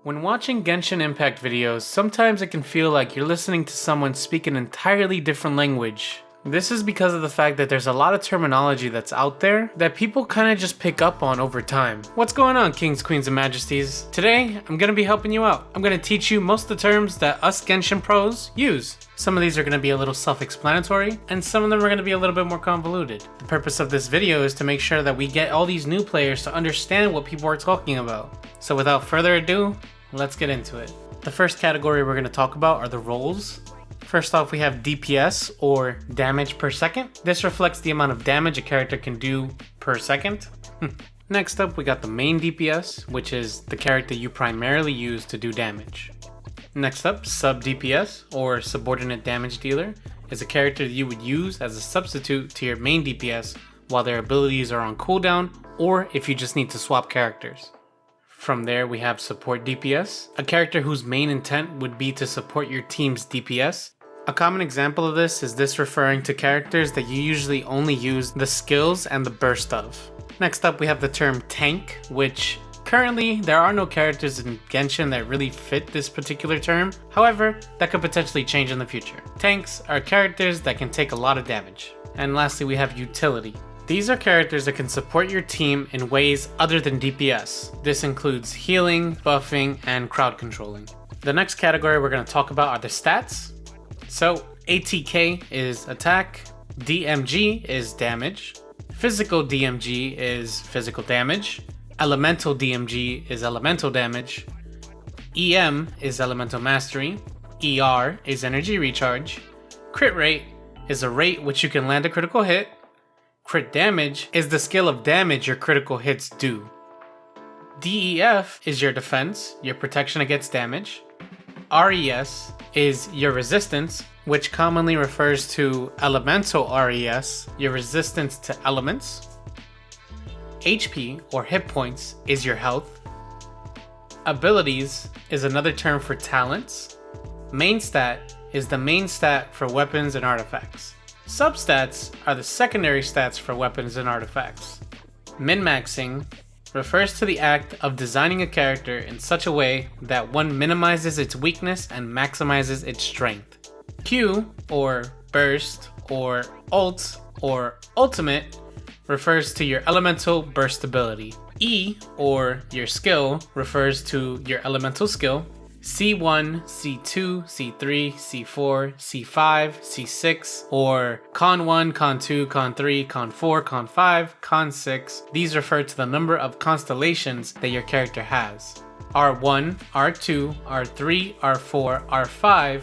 When watching Genshin Impact videos, sometimes it can feel like you're listening to someone speak an entirely different language. This is because of the fact that there's a lot of terminology that's out there that people kind of just pick up on over time. What's going on, kings, queens, and majesties? Today, I'm going to be helping you out. I'm going to teach you most of the terms that us Genshin pros use. Some of these are going to be a little self-explanatory, and some of them are going to be a little bit more convoluted. The purpose of this video is to make sure that we get all these new players to understand what people are talking about. So without further ado, let's get into it. The first category we're going to talk about are the roles. First off, we have DPS, or damage per second. This reflects the amount of damage a character can do per second. Next up, we got the main DPS, which is the character you primarily use to do damage. Next up, sub DPS, or subordinate damage dealer, is a character that you would use as a substitute to your main DPS while their abilities are on cooldown, or if you just need to swap characters. From there, we have support DPS, a character whose main intent would be to support your team's DPS. A common example of this referring to characters that you usually only use the skills and the burst of. Next up, we have the term tank, which currently there are no characters in Genshin that really fit this particular term. However, that could potentially change in the future. Tanks are characters that can take a lot of damage. And lastly, we have utility. These are characters that can support your team in ways other than DPS. This includes healing, buffing, and crowd controlling. The next category we're going to talk about are the stats. So ATK is attack, DMG is damage, physical DMG is physical damage, elemental DMG is elemental damage, EM is elemental mastery, ER is energy recharge, crit rate is a rate which you can land a critical hit, crit damage is the scale of damage your critical hits do. DEF is your defense, your protection against damage. RES is your resistance, which commonly refers to elemental RES, your resistance to elements. HP, or hit points, is your health. Abilities is another term for talents. Main stat is the main stat for weapons and artifacts. Substats are the secondary stats for weapons and artifacts. Min-maxing refers to the act of designing a character in such a way that one minimizes its weakness and maximizes its strength. Q, or burst, or ult, or ultimate, refers to your elemental burst ability. E, or your skill, refers to your elemental skill. C1, C2, C3, C4, C5, C6, or Con 1, Con 2, Con 3, Con 4, Con 5, Con 6. These refer to the number of constellations that your character has. R1, R2, R3, R4, R5,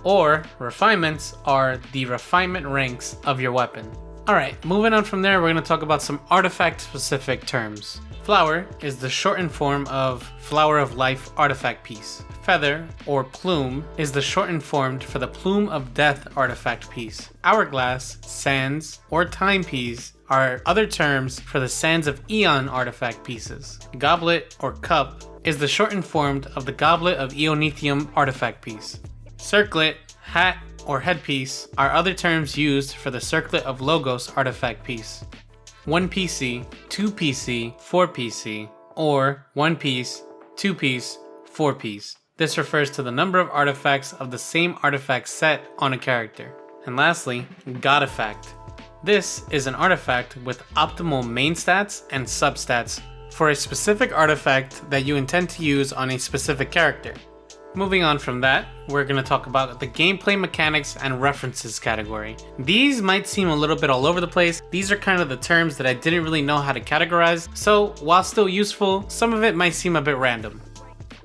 or refinements are the refinement ranks of your weapon. Alright, moving on from there, we're going to talk about some artifact-specific terms. Flower is the shortened form of Flower of Life artifact piece. Feather, or plume, is the shortened form for the Plume of Death artifact piece. Hourglass, sands, or timepiece are other terms for the Sands of Eon artifact pieces. Goblet, or cup, is the shortened form of the Goblet of Eonethium artifact piece. Circlet, hat, or headpiece are other terms used for the Circlet of Logos artifact piece. 1 PC, 2 PC, 4 PC, or 1 piece, 2 piece, 4 piece. This refers to the number of artifacts of the same artifact set on a character. And lastly, Godifact. This is an artifact with optimal main stats and substats for a specific artifact that you intend to use on a specific character. Moving on from that, we're going to talk about the gameplay mechanics and references category. These might seem a little bit all over the place. These are kind of the terms that I didn't really know how to categorize, so while still useful, some of it might seem a bit random.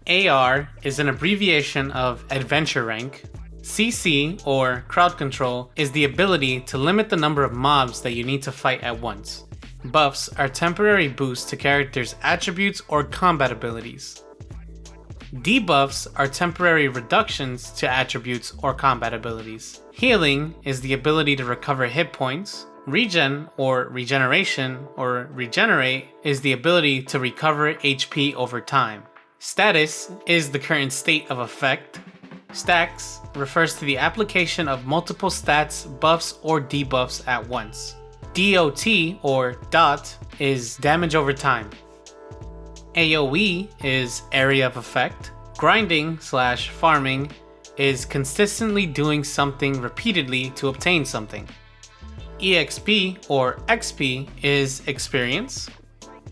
AR is an abbreviation of Adventure Rank. CC, or Crowd Control, is the ability to limit the number of mobs that you need to fight at once. Buffs are temporary boosts to characters' attributes or combat abilities. Debuffs are temporary reductions to attributes or combat abilities. Healing is the ability to recover hit points. Regen, or regeneration, or regenerate, is the ability to recover HP over time. Status is the current state of effect. Stacks refers to the application of multiple stats, buffs, or debuffs at once. DOT, or dot, is damage over time. AoE is area of effect. Grinding / farming is consistently doing something repeatedly to obtain something. EXP or XP is experience.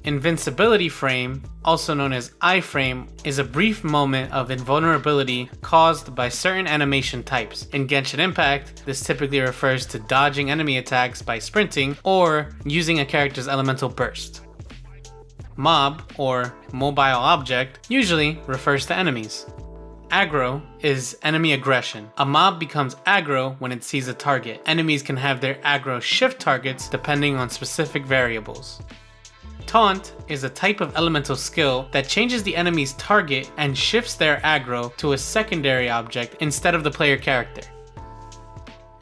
Invincibility frame, also known as iframe, is a brief moment of invulnerability caused by certain animation types. In Genshin Impact, this typically refers to dodging enemy attacks by sprinting or using a character's elemental burst. Mob, or mobile object, usually refers to enemies. Aggro is enemy aggression. A mob becomes aggro when it sees a target. Enemies can have their aggro shift targets depending on specific variables. Taunt is a type of elemental skill that changes the enemy's target and shifts their aggro to a secondary object instead of the player character.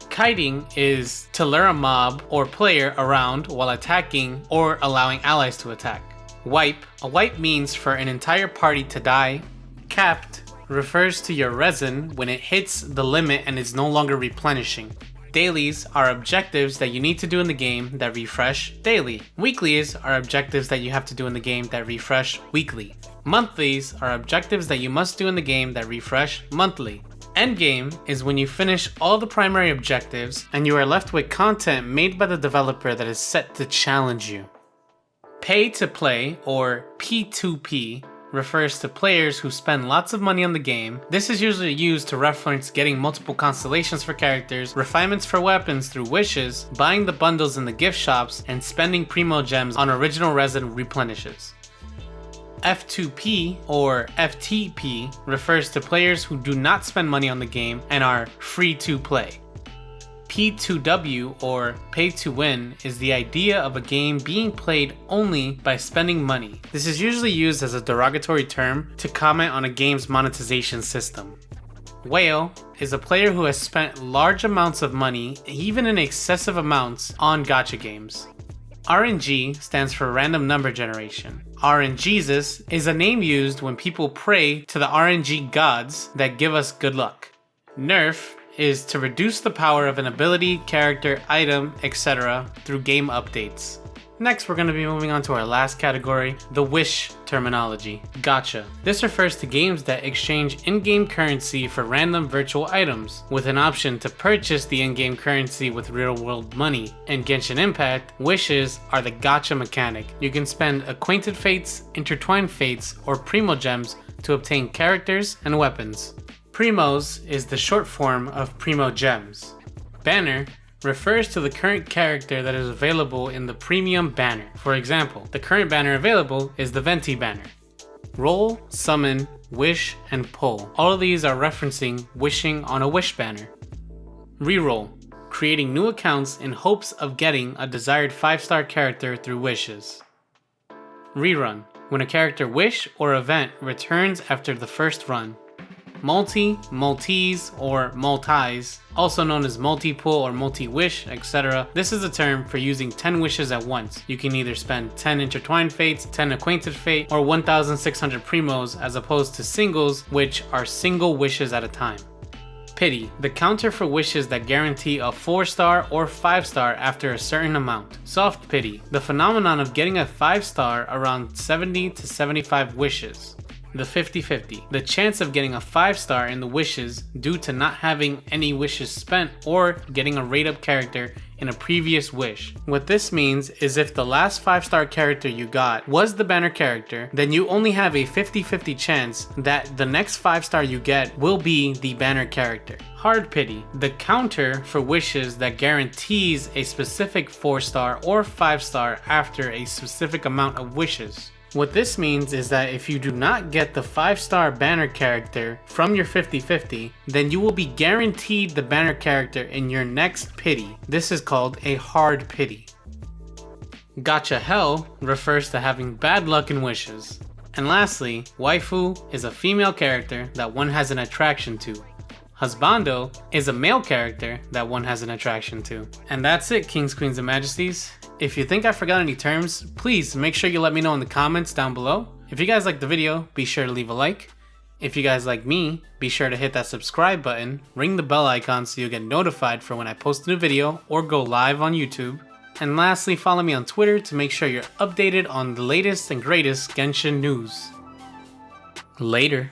Kiting is to lure a mob or player around while attacking or allowing allies to attack. Wipe. A wipe means for an entire party to die. Capped refers to your resin when it hits the limit and is no longer replenishing. Dailies are objectives that you need to do in the game that refresh daily. Weeklies are objectives that you have to do in the game that refresh weekly. Monthlies are objectives that you must do in the game that refresh monthly. Endgame is when you finish all the primary objectives and you are left with content made by the developer that is set to challenge you. Pay to play, or P2P, refers to players who spend lots of money on the game. This is usually used to reference getting multiple constellations for characters, refinements for weapons through wishes, buying the bundles in the gift shops, and spending primo gems on original resin replenishes. F2P or FTP refers to players who do not spend money on the game and are free to play. P2W or pay to win is the idea of a game being played only by spending money. This is usually used as a derogatory term to comment on a game's monetization system. Whale is a player who has spent large amounts of money, even in excessive amounts, on gacha games. RNG stands for random number generation. RNGesus is a name used when people pray to the RNG gods that give us good luck. Nerf is to reduce the power of an ability, character, item, etc. through game updates. Next, we're going to be moving on to our last category, the wish terminology, gacha. This refers to games that exchange in-game currency for random virtual items, with an option to purchase the in-game currency with real-world money. In Genshin Impact, wishes are the gacha mechanic. You can spend acquainted fates, intertwined fates, or primo gems to obtain characters and weapons. Primos is the short form of primo gems. Banner refers to the current character that is available in the premium banner. For example, the current banner available is the Venti banner. Roll, summon, wish, and pull. All of these are referencing wishing on a wish banner. Reroll, creating new accounts in hopes of getting a desired 5-star character through wishes. Rerun, when a character wish or event returns after the first run. Multi, multis, or multis, also known as multi-pull or multi-wish, etc. This is a term for using 10 wishes at once. You can either spend 10 intertwined fates, 10 acquainted fate, or 1,600 primos, as opposed to singles, which are single wishes at a time. Pity, the counter for wishes that guarantee a 4-star or 5-star after a certain amount. Soft pity, the phenomenon of getting a 5-star around 70 to 75 wishes. The 50-50, the chance of getting a 5-star in the wishes due to not having any wishes spent or getting a rate up character in a previous wish. What this means is if the last 5-star character you got was the banner character, then you only have a 50-50 chance that the next 5-star you get will be the banner character. Hard pity, the counter for wishes that guarantees a specific 4-star or 5-star after a specific amount of wishes. What this means is that if you do not get the 5-star banner character from your 50-50, then you will be guaranteed the banner character in your next pity. This is called a hard pity. Gacha hell refers to having bad luck in wishes. And lastly, waifu is a female character that one has an attraction to. Husbando is a male character that one has an attraction to. And that's it, Kings, Queens, and Majesties. If you think I forgot any terms, please make sure you let me know in the comments down below. If you guys liked the video, be sure to leave a like. If you guys like me, be sure to hit that subscribe button, ring the bell icon so you'll get notified for when I post a new video or go live on YouTube. And lastly, follow me on Twitter to make sure you're updated on the latest and greatest Genshin news. Later.